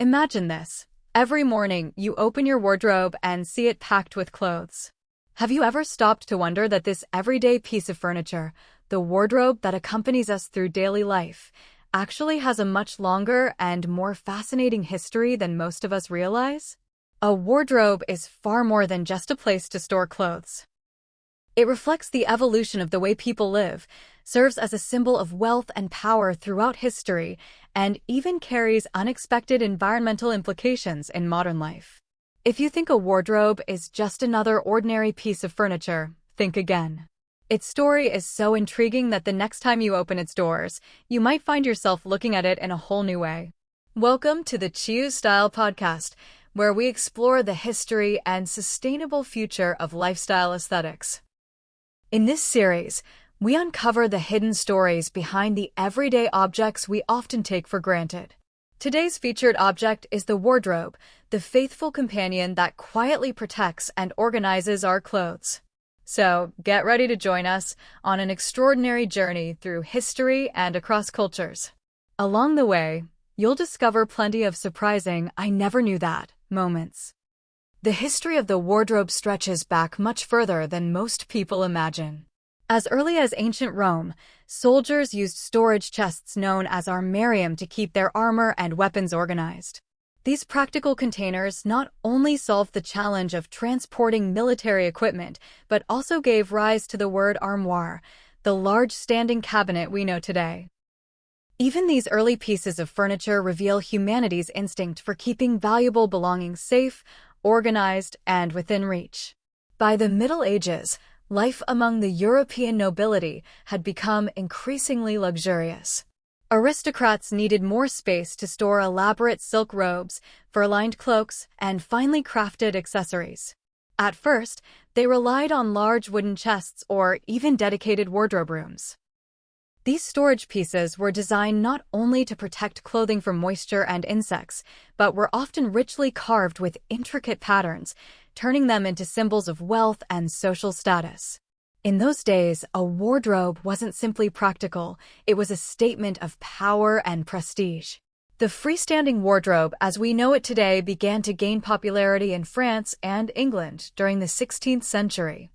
Imagine this. Every morning, you open your wardrobe and see it packed with clothes. Have you ever stopped to wonder that this everyday piece of furniture, the wardrobe that accompanies us through daily life, actually has a much longer and more fascinating history than most of us realize? A wardrobe is far more than just a place to store clothes. It reflects the evolution of the way people live, serves as a symbol of wealth and power throughout history, and even carries unexpected environmental implications in modern life. If you think a wardrobe is just another ordinary piece of furniture, think again. Its story is so intriguing that the next time you open its doors, you might find yourself looking at it in a whole new way. Welcome to the CHIU Style Podcast, where we explore the history and sustainable future of lifestyle aesthetics. In this series, we uncover the hidden stories behind the everyday objects we often take for granted. Today's featured object is the wardrobe, the faithful companion that quietly protects and organizes our clothes. So, get ready to join us on an extraordinary journey through history and across cultures. Along the way, you'll discover plenty of surprising "I never knew that" moments. The history of the wardrobe stretches back much further than most people imagine. As early as ancient Rome, soldiers used storage chests known as armarium to keep their armor and weapons organized. These practical containers not only solved the challenge of transporting military equipment, but also gave rise to the word armoire, the large standing cabinet we know today. Even these early pieces of furniture reveal humanity's instinct for keeping valuable belongings safe, organized, and within reach. By the Middle Ages, life among the European nobility had become increasingly luxurious. Aristocrats needed more space to store elaborate silk robes, fur-lined cloaks, and finely crafted accessories. At first, they relied on large wooden chests or even dedicated wardrobe rooms. These storage pieces were designed not only to protect clothing from moisture and insects, but were often richly carved with intricate patterns, turning them into symbols of wealth and social status. In those days, a wardrobe wasn't simply practical, it was a statement of power and prestige. The freestanding wardrobe, as we know it today, began to gain popularity in France and England during the 16th century.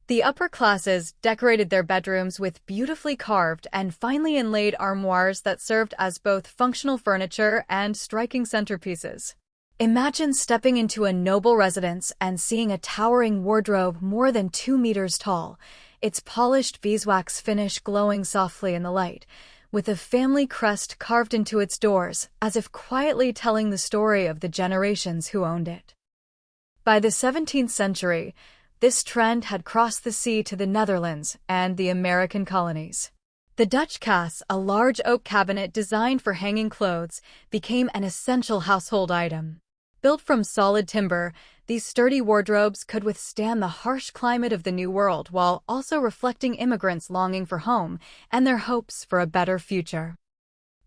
The upper classes decorated their bedrooms with beautifully carved and finely inlaid armoires that served as both functional furniture and striking centerpieces. Imagine stepping into a noble residence and seeing a towering wardrobe more than 2 meters tall, its polished beeswax finish glowing softly in the light, with a family crest carved into its doors, as if quietly telling the story of the generations who owned it. By the 17th century, this trend had crossed the sea to the Netherlands and the American colonies. The Dutch cas, a large oak cabinet designed for hanging clothes, became an essential household item. Built from solid timber, these sturdy wardrobes could withstand the harsh climate of the New World while also reflecting immigrants longing for home and their hopes for a better future.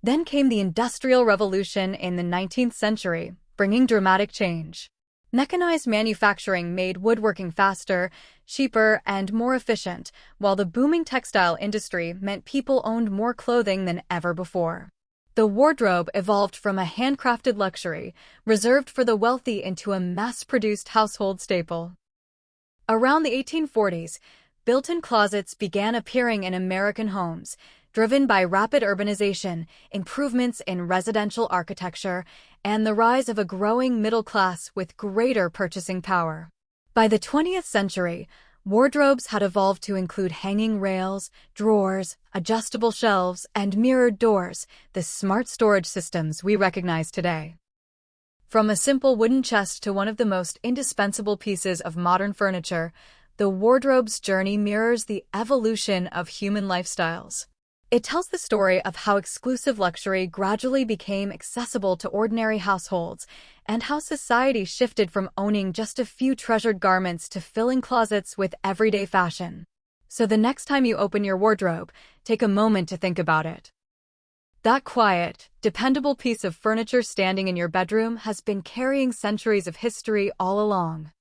Then came the Industrial Revolution in the 19th century, bringing dramatic change. Mechanized manufacturing made woodworking faster, cheaper, and more efficient, while the booming textile industry meant people owned more clothing than ever before. The wardrobe evolved from a handcrafted luxury, reserved for the wealthy, into a mass-produced household staple. Around the 1840s, built-in closets began appearing in American homes, driven by rapid urbanization, improvements in residential architecture, and the rise of a growing middle class with greater purchasing power. By the 20th century, wardrobes had evolved to include hanging rails, drawers, adjustable shelves, and mirrored doors, the smart storage systems we recognize today. From a simple wooden chest to one of the most indispensable pieces of modern furniture, the wardrobe's journey mirrors the evolution of human lifestyles. It tells the story of how exclusive luxury gradually became accessible to ordinary households, and how society shifted from owning just a few treasured garments to filling closets with everyday fashion. So the next time you open your wardrobe, take a moment to think about it. That quiet, dependable piece of furniture standing in your bedroom has been carrying centuries of history all along.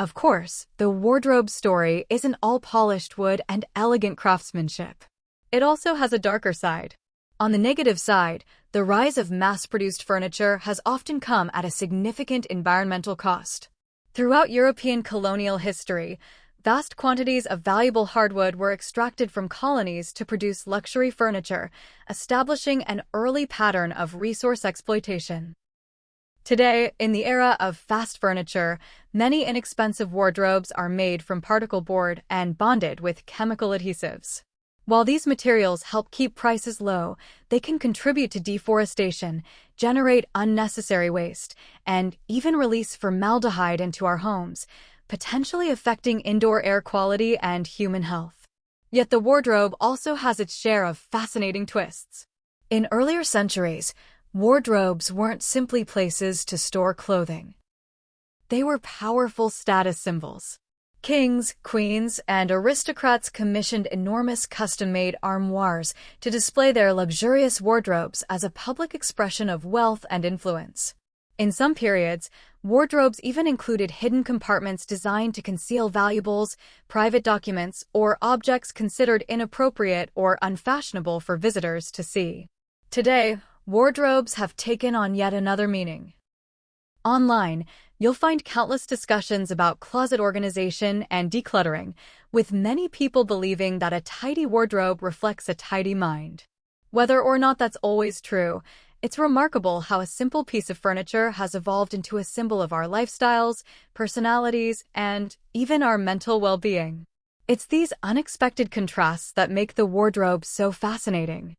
Of course, the wardrobe story isn't all polished wood and elegant craftsmanship. It also has a darker side. On the negative side, the rise of mass-produced furniture has often come at a significant environmental cost. Throughout European colonial history, vast quantities of valuable hardwood were extracted from colonies to produce luxury furniture, establishing an early pattern of resource exploitation. Today, in the era of fast furniture, many inexpensive wardrobes are made from particle board and bonded with chemical adhesives. While these materials help keep prices low, they can contribute to deforestation, generate unnecessary waste, and even release formaldehyde into our homes, potentially affecting indoor air quality and human health. Yet the wardrobe also has its share of fascinating twists. In earlier centuries, wardrobes weren't simply places to store clothing. They were powerful status symbols. Kings, queens, and aristocrats commissioned enormous custom-made armoires to display their luxurious wardrobes as a public expression of wealth and influence. In some periods, wardrobes even included hidden compartments designed to conceal valuables, private documents, or objects considered inappropriate or unfashionable for visitors to see. Today, wardrobes have taken on yet another meaning. Online, you'll find countless discussions about closet organization and decluttering, with many people believing that a tidy wardrobe reflects a tidy mind. Whether or not that's always true, it's remarkable how a simple piece of furniture has evolved into a symbol of our lifestyles, personalities, and even our mental well-being. It's these unexpected contrasts that make the wardrobe so fascinating.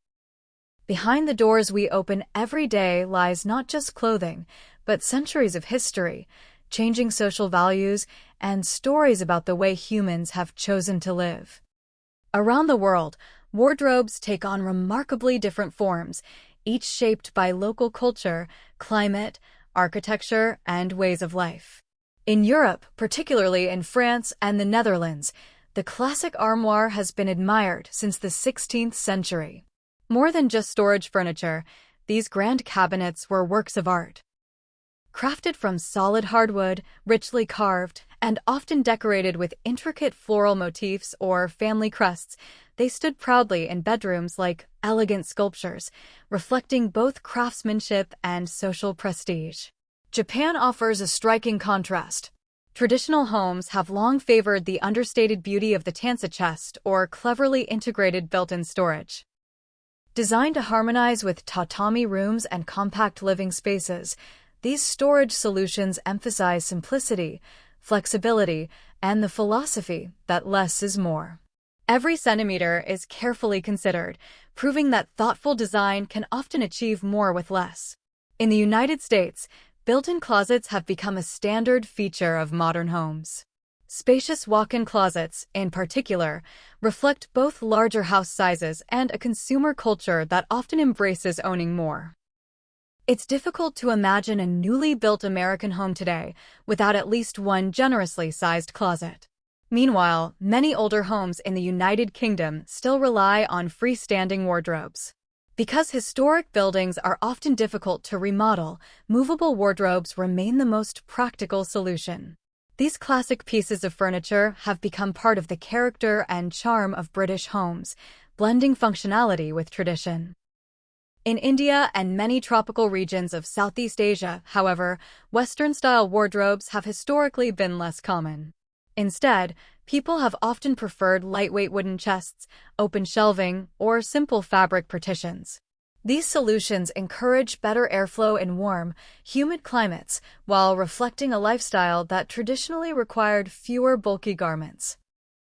Behind the doors we open every day lies not just clothing, but centuries of history, changing social values, and stories about the way humans have chosen to live. Around the world, wardrobes take on remarkably different forms, each shaped by local culture, climate, architecture, and ways of life. In Europe, particularly in France and the Netherlands, the classic armoire has been admired since the 16th century. More than just storage furniture, these grand cabinets were works of art. Crafted from solid hardwood, richly carved, and often decorated with intricate floral motifs or family crests, they stood proudly in bedrooms like elegant sculptures, reflecting both craftsmanship and social prestige. Japan offers a striking contrast. Traditional homes have long favored the understated beauty of the tansa chest or cleverly integrated built-in storage. Designed to harmonize with tatami rooms and compact living spaces, these storage solutions emphasize simplicity, flexibility, and the philosophy that less is more. Every centimeter is carefully considered, proving that thoughtful design can often achieve more with less. In the United States, built-in closets have become a standard feature of modern homes. Spacious walk-in closets, in particular, reflect both larger house sizes and a consumer culture that often embraces owning more. It's difficult to imagine a newly built American home today without at least one generously sized closet. Meanwhile, many older homes in the United Kingdom still rely on freestanding wardrobes. Because historic buildings are often difficult to remodel, movable wardrobes remain the most practical solution. These classic pieces of furniture have become part of the character and charm of British homes, blending functionality with tradition. In India and many tropical regions of Southeast Asia, however, Western-style wardrobes have historically been less common. Instead, people have often preferred lightweight wooden chests, open shelving, or simple fabric partitions. These solutions encourage better airflow in warm, humid climates while reflecting a lifestyle that traditionally required fewer bulky garments.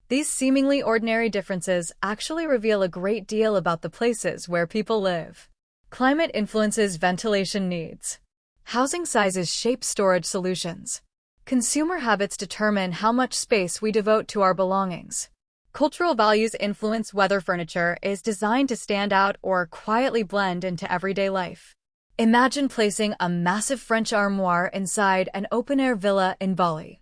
These seemingly ordinary differences actually reveal a great deal about the places where people live. Climate influences ventilation needs. Housing sizes shape storage solutions. Consumer habits determine how much space we devote to our belongings. Cultural values influence whether furniture is designed to stand out or quietly blend into everyday life. Imagine placing a massive French armoire inside an open-air villa in Bali.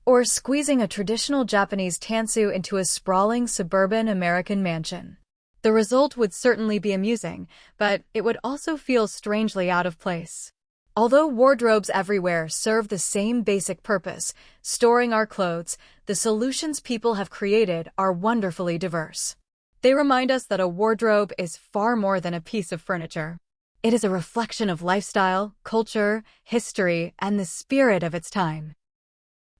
Or squeezing a traditional Japanese tansu into a sprawling suburban American mansion. The result would certainly be amusing, but it would also feel strangely out of place. Although wardrobes everywhere serve the same basic purpose, storing our clothes, the solutions people have created are wonderfully diverse. They remind us that a wardrobe is far more than a piece of furniture. It is a reflection of lifestyle, culture, history, and the spirit of its time.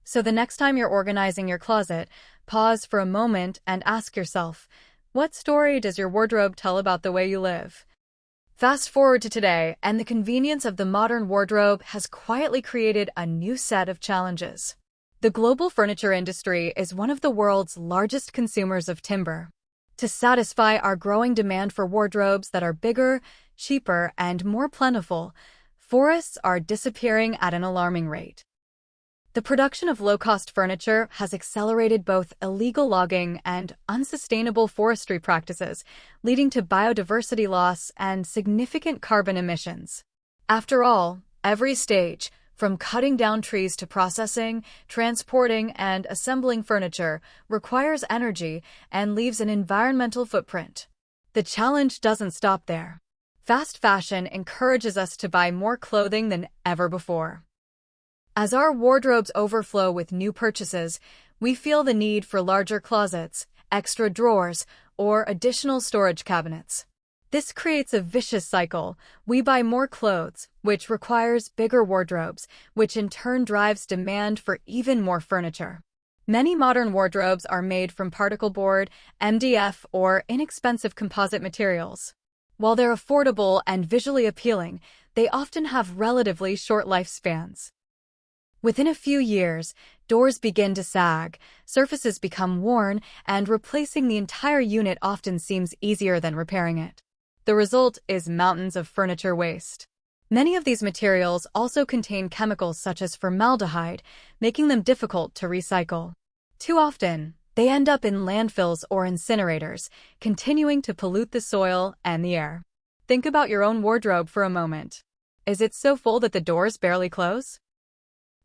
So the next time you're organizing your closet, pause for a moment and ask yourself, what story does your wardrobe tell about the way you live? Fast forward to today, and the convenience of the modern wardrobe has quietly created a new set of challenges. The global furniture industry is one of the world's largest consumers of timber. To satisfy our growing demand for wardrobes that are bigger, cheaper, and more plentiful, forests are disappearing at an alarming rate. The production of low-cost furniture has accelerated both illegal logging and unsustainable forestry practices, leading to biodiversity loss and significant carbon emissions. After all, every stage, from cutting down trees to processing, transporting, and assembling furniture, requires energy and leaves an environmental footprint. The challenge doesn't stop there. Fast fashion encourages us to buy more clothing than ever before. As our wardrobes overflow with new purchases, we feel the need for larger closets, extra drawers, or additional storage cabinets. This creates a vicious cycle. We buy more clothes, which requires bigger wardrobes, which in turn drives demand for even more furniture. Many modern wardrobes are made from particle board, MDF, or inexpensive composite materials. While they're affordable and visually appealing, they often have relatively short lifespans. Within a few years, doors begin to sag, surfaces become worn, and replacing the entire unit often seems easier than repairing it. The result is mountains of furniture waste. Many of these materials also contain chemicals such as formaldehyde, making them difficult to recycle. Too often, they end up in landfills or incinerators, continuing to pollute the soil and the air. Think about your own wardrobe for a moment. Is it so full that the doors barely close?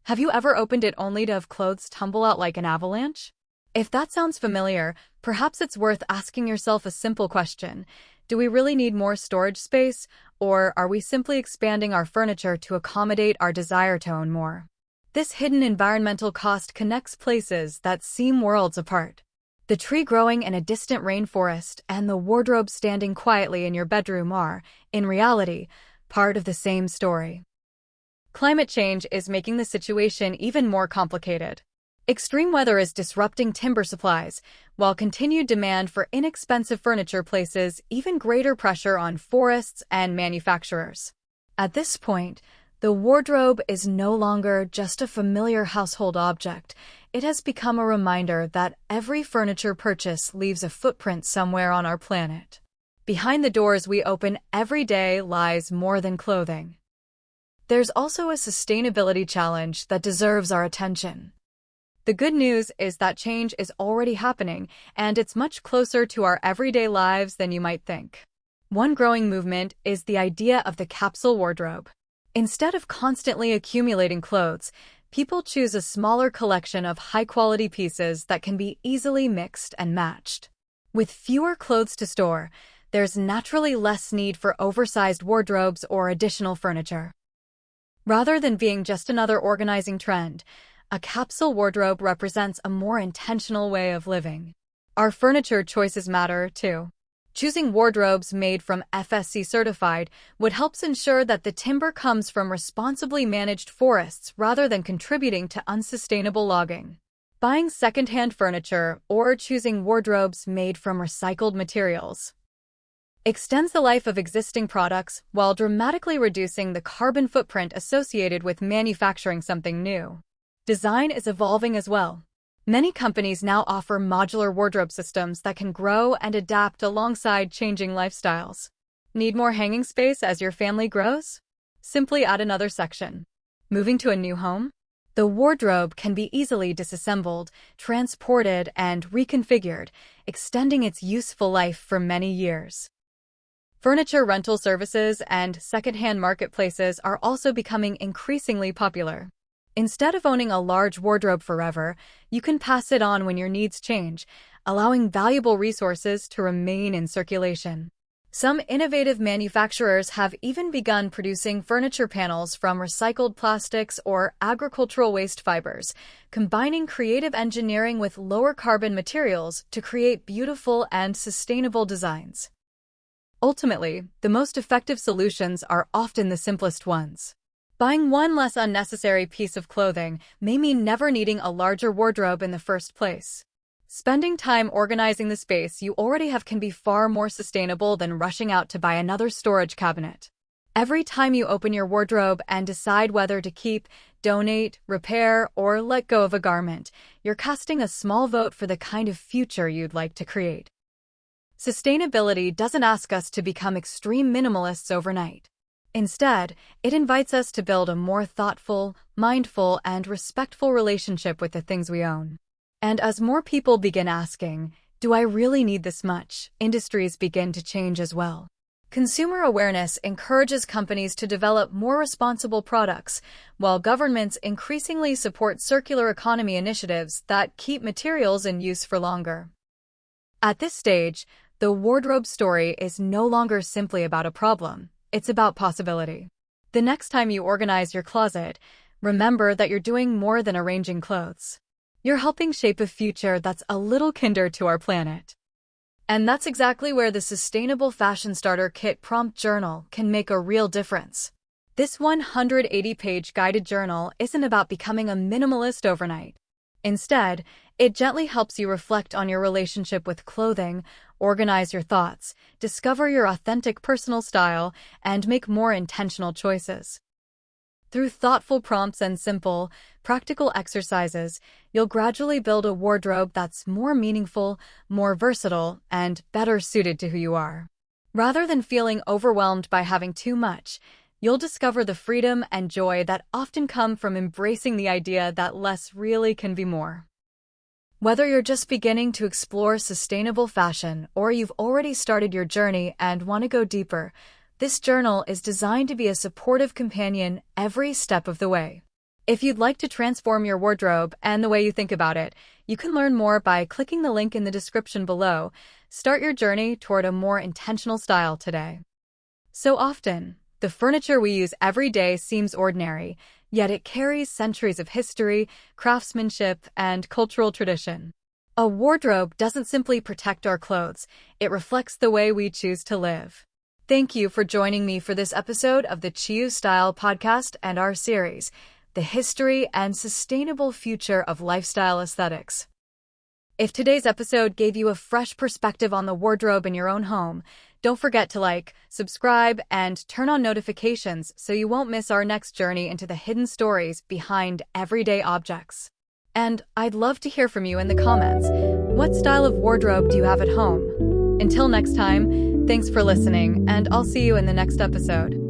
Have you ever opened it only to have clothes tumble out like an avalanche? If that sounds familiar, perhaps it's worth asking yourself a simple question. Do we really need more storage space, or are we simply expanding our furniture to accommodate our desire to own more? This hidden environmental cost connects places that seem worlds apart. The tree growing in a distant rainforest and the wardrobe standing quietly in your bedroom are, in reality, part of the same story. Climate change is making the situation even more complicated. Extreme weather is disrupting timber supplies, while continued demand for inexpensive furniture places even greater pressure on forests and manufacturers. At this point, the wardrobe is no longer just a familiar household object. It has become a reminder that every furniture purchase leaves a footprint somewhere on our planet. Behind the doors we open every day lies more than clothing. There's also a sustainability challenge that deserves our attention. The good news is that change is already happening, and it's much closer to our everyday lives than you might think. One growing movement is the idea of the capsule wardrobe. Instead of constantly accumulating clothes, people choose a smaller collection of high-quality pieces that can be easily mixed and matched. With fewer clothes to store, there's naturally less need for oversized wardrobes or additional furniture. Rather than being just another organizing trend, a capsule wardrobe represents a more intentional way of living. Our furniture choices matter, too. Choosing wardrobes made from FSC certified would help ensure that the timber comes from responsibly managed forests rather than contributing to unsustainable logging. Buying secondhand furniture or choosing wardrobes made from recycled materials extends the life of existing products while dramatically reducing the carbon footprint associated with manufacturing something new. Design is evolving as well. Many companies now offer modular wardrobe systems that can grow and adapt alongside changing lifestyles. Need more hanging space as your family grows? Simply add another section. Moving to a new home? The wardrobe can be easily disassembled, transported, and reconfigured, extending its useful life for many years. Furniture rental services and secondhand marketplaces are also becoming increasingly popular. Instead of owning a large wardrobe forever, you can pass it on when your needs change, allowing valuable resources to remain in circulation. Some innovative manufacturers have even begun producing furniture panels from recycled plastics or agricultural waste fibers, combining creative engineering with lower carbon materials to create beautiful and sustainable designs. Ultimately, the most effective solutions are often the simplest ones. Buying one less unnecessary piece of clothing may mean never needing a larger wardrobe in the first place. Spending time organizing the space you already have can be far more sustainable than rushing out to buy another storage cabinet. Every time you open your wardrobe and decide whether to keep, donate, repair, or let go of a garment, you're casting a small vote for the kind of future you'd like to create. Sustainability doesn't ask us to become extreme minimalists overnight. Instead, it invites us to build a more thoughtful, mindful, and respectful relationship with the things we own. And as more people begin asking, "Do I really need this much?" industries begin to change as well. Consumer awareness encourages companies to develop more responsible products, while governments increasingly support circular economy initiatives that keep materials in use for longer. At this stage, the wardrobe story is no longer simply about a problem, it's about possibility. The next time you organize your closet, remember that you're doing more than arranging clothes. You're helping shape a future that's a little kinder to our planet. And that's exactly where the Sustainable Fashion Starter Kit Prompt Journal can make a real difference. This 180-page guided journal isn't about becoming a minimalist overnight. Instead, it gently helps you reflect on your relationship with clothing, organize your thoughts, discover your authentic personal style, and make more intentional choices. Through thoughtful prompts and simple, practical exercises, you'll gradually build a wardrobe that's more meaningful, more versatile, and better suited to who you are. Rather than feeling overwhelmed by having too much, you'll discover the freedom and joy that often come from embracing the idea that less really can be more. Whether you're just beginning to explore sustainable fashion or you've already started your journey and want to go deeper, this journal is designed to be a supportive companion every step of the way. If you'd like to transform your wardrobe and the way you think about it, you can learn more by clicking the link in the description below. Start your journey toward a more intentional style today. So often, the furniture we use every day seems ordinary, yet it carries centuries of history, craftsmanship, and cultural tradition. A wardrobe doesn't simply protect our clothes, it reflects the way we choose to live. Thank you for joining me for this episode of the CHIU Style podcast and our series, The History and Sustainable Future of Lifestyle Aesthetics. If today's episode gave you a fresh perspective on the wardrobe in your own home, don't forget to like, subscribe, and turn on notifications so you won't miss our next journey into the hidden stories behind everyday objects. And I'd love to hear from you in the comments. What style of wardrobe do you have at home? Until next time, thanks for listening, and I'll see you in the next episode.